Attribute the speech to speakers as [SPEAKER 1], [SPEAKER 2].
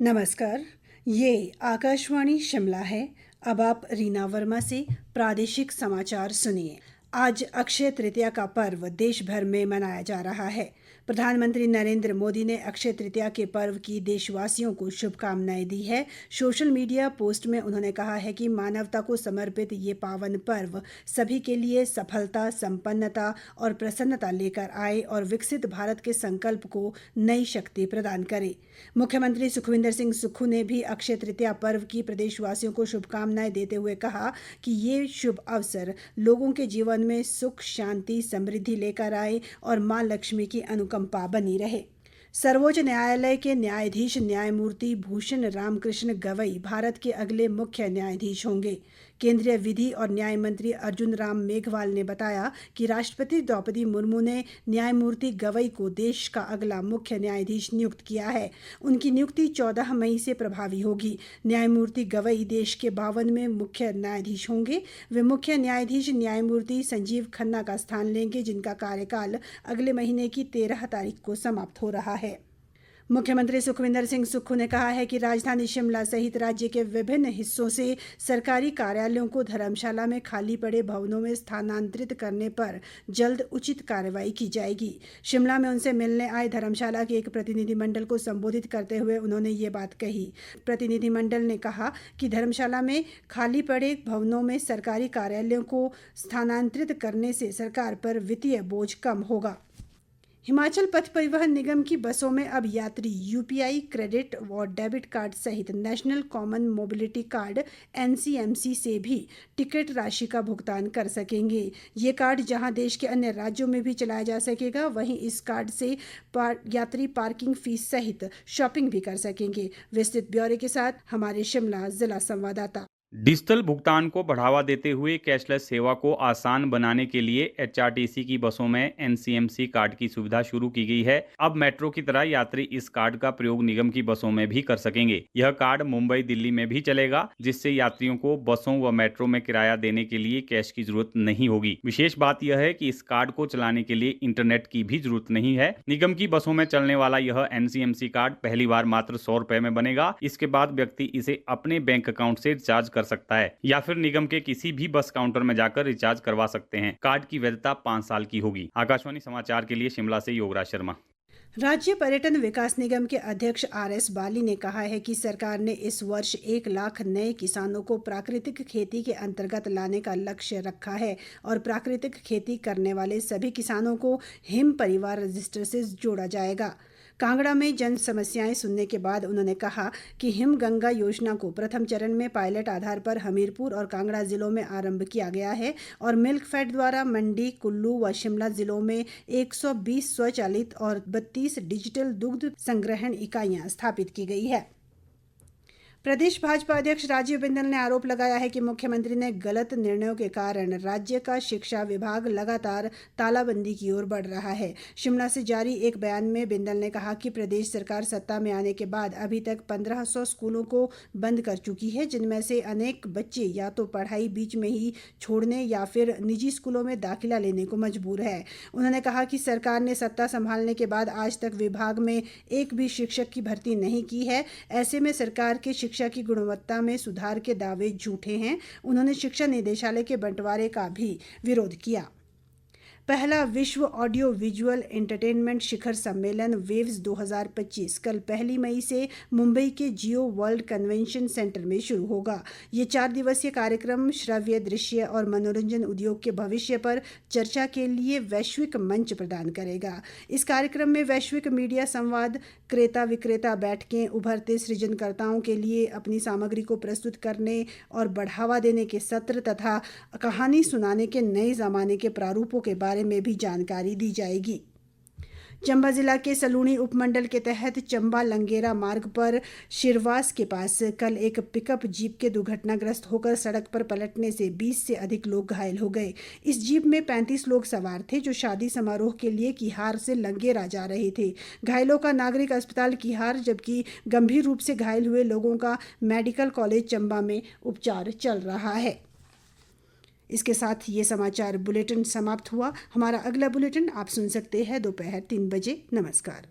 [SPEAKER 1] नमस्कार, ये आकाशवाणी शिमला है। अब आप रीना वर्मा से प्रादेशिक समाचार सुनिए। आज अक्षय तृतीया का पर्व देश भर में मनाया जा रहा है। प्रधानमंत्री नरेंद्र मोदी ने अक्षय तृतीया के पर्व की देशवासियों को शुभकामनाएं दी है। सोशल मीडिया पोस्ट में उन्होंने कहा है कि मानवता को समर्पित ये पावन पर्व सभी के लिए सफलता, संपन्नता और प्रसन्नता लेकर आए और विकसित भारत के संकल्प को नई शक्ति प्रदान करे। मुख्यमंत्री सुखविंदर सिंह सुक्खू ने भी अक्षय तृतीया पर्व की प्रदेशवासियों को शुभकामनाएं देते हुए कहा कि ये शुभ अवसर लोगों के जीवन में सुख, शांति, समृद्धि लेकर आए और मां लक्ष्मी की अनुकंपा बनी रहे। सर्वोच्च न्यायालय के न्यायाधीश न्यायमूर्ति भूषण रामकृष्ण गवई भारत के अगले मुख्य न्यायाधीश होंगे। केंद्रीय विधि और न्याय मंत्री अर्जुन राम मेघवाल ने बताया कि राष्ट्रपति द्रौपदी मुर्मू ने न्यायमूर्ति गवई को देश का अगला मुख्य न्यायाधीश नियुक्त किया है। उनकी नियुक्ति 14 मई से प्रभावी होगी। न्यायमूर्ति गवई देश के 52वें मुख्य न्यायाधीश होंगे। वे मुख्य न्यायाधीश न्यायमूर्ति संजीव खन्ना का स्थान लेंगे, जिनका कार्यकाल अगले महीने की 13 तारीख को समाप्त हो रहा है। मुख्यमंत्री सुखविंदर सिंह सुक्खू ने कहा है कि राजधानी शिमला सहित राज्य के विभिन्न हिस्सों से सरकारी कार्यालयों को धर्मशाला में खाली पड़े भवनों में स्थानांतरित करने पर जल्द उचित कार्रवाई की जाएगी। शिमला में उनसे मिलने आए धर्मशाला के एक प्रतिनिधिमंडल को संबोधित करते हुए उन्होंने ये बात कही। प्रतिनिधिमंडल ने कहा कि धर्मशाला में खाली पड़े भवनों में सरकारी कार्यालयों को स्थानांतरित करने से सरकार पर वित्तीय बोझ कम होगा। हिमाचल पथ परिवहन निगम की बसों में अब यात्री यूपीआई क्रेडिट और डेबिट कार्ड सहित national common mobility card NCMC से भी टिकट राशि का भुगतान कर सकेंगे। ये कार्ड जहां देश के अन्य राज्यों में भी चलाया जा सकेगा, वहीं इस कार्ड से यात्री पार्किंग फीस सहित शॉपिंग भी कर सकेंगे। विस्तृत ब्यौरे के साथ हमारे शिमला जिला संवाददाता।
[SPEAKER 2] डिजिटल भुगतान को बढ़ावा देते हुए कैशलेस सेवा को आसान बनाने के लिए HRTC की बसों में NCMC कार्ड की सुविधा शुरू की गई है। अब मेट्रो की तरह यात्री इस कार्ड का प्रयोग निगम की बसों में भी कर सकेंगे। यह कार्ड मुंबई, दिल्ली में भी चलेगा, जिससे यात्रियों को बसों व मेट्रो में किराया देने के लिए कैश की जरूरत नहीं होगी। विशेष बात यह है कि इस कार्ड को चलाने के लिए इंटरनेट की भी जरूरत नहीं है। निगम की बसों में चलने वाला यह NCMC कार्ड पहली बार मात्र 100 रुपए में बनेगा। इसके बाद व्यक्ति इसे अपने बैंक अकाउंट से रिचार्ज कर सकता है या फिर निगम के किसी भी बस काउंटर में जाकर रिचार्ज करवा सकते हैं। कार्ड की वैधता 5 साल की होगी। आकाशवाणी समाचार के लिए शिमला से योगराज शर्मा।
[SPEAKER 1] राज्य पर्यटन विकास निगम के अध्यक्ष RS बाली ने कहा है कि सरकार ने इस वर्ष 1 लाख नए किसानों को प्राकृतिक खेती के अंतर्गत लाने का लक्ष्य रखा है और प्राकृतिक खेती करने वाले सभी किसानों को हिम परिवार रजिस्टर से जोड़ा जाएगा। कांगड़ा में जन समस्याएं सुनने के बाद उन्होंने कहा कि हिम गंगा योजना को प्रथम चरण में पायलट आधार पर हमीरपुर और कांगड़ा जिलों में आरंभ किया गया है और मिल्कफेड द्वारा मंडी, कुल्लू व शिमला जिलों में 120 स्वचालित और 32 डिजिटल दुग्ध संग्रहण इकाइयां स्थापित की गई है। प्रदेश भाजपा अध्यक्ष राजीव बिंदल ने आरोप लगाया है कि मुख्यमंत्री ने गलत निर्णयों के कारण राज्य का शिक्षा विभाग लगातार तालाबंदी की ओर बढ़ रहा है। शिमला से जारी एक बयान में बिंदल ने कहा कि प्रदेश सरकार सत्ता में आने के बाद अभी तक 1500 स्कूलों को बंद कर चुकी है, जिनमें से अनेक बच्चे या तो पढ़ाई बीच में ही छोड़ने या फिर निजी स्कूलों में दाखिला लेने को मजबूर है। उन्होंने कहा कि सरकार ने सत्ता संभालने के बाद आज तक विभाग में एक भी शिक्षक की भर्ती नहीं की है। ऐसे में सरकार के शिक्षा की गुणवत्ता में सुधार के दावे झूठे हैं। उन्होंने शिक्षा निदेशालय के बंटवारे का भी विरोध किया। पहला विश्व ऑडियो विजुअल एंटरटेनमेंट शिखर सम्मेलन वेव्स 2025 कल 1 मई से मुंबई के जियो वर्ल्ड कन्वेंशन सेंटर में शुरू होगा। ये 4 दिवसीय कार्यक्रम श्रव्य, दृश्य और मनोरंजन उद्योग के भविष्य पर चर्चा के लिए वैश्विक मंच प्रदान करेगा। इस कार्यक्रम में वैश्विक मीडिया संवाद, क्रेता विक्रेता बैठकें, उभरते सृजनकर्ताओं के लिए अपनी सामग्री को प्रस्तुत करने और बढ़ावा देने के सत्र तथा कहानी सुनाने के नए ज़माने के प्रारूपों के बारे में भी जानकारी दी जाएगी। चंबा जिला के सलूणी उपमंडल के तहत चंबा लंगेरा मार्ग पर शिरवास के पास कल एक पिकअप जीप के दुर्घटनाग्रस्त होकर सड़क पर पलटने से 20 से अधिक लोग घायल हो गए। इस जीप में 35 लोग सवार थे जो शादी समारोह के लिए किहार से लंगेरा जा रहे थे। घायलों का नागरिक अस्पताल किहार, जबकि गंभीर रूप से घायल हुए लोगों का मेडिकल कॉलेज चंबा में उपचार चल रहा है। इसके साथ ये समाचार बुलेटिन समाप्त हुआ। हमारा अगला बुलेटिन आप सुन सकते हैं दोपहर 3 बजे। नमस्कार।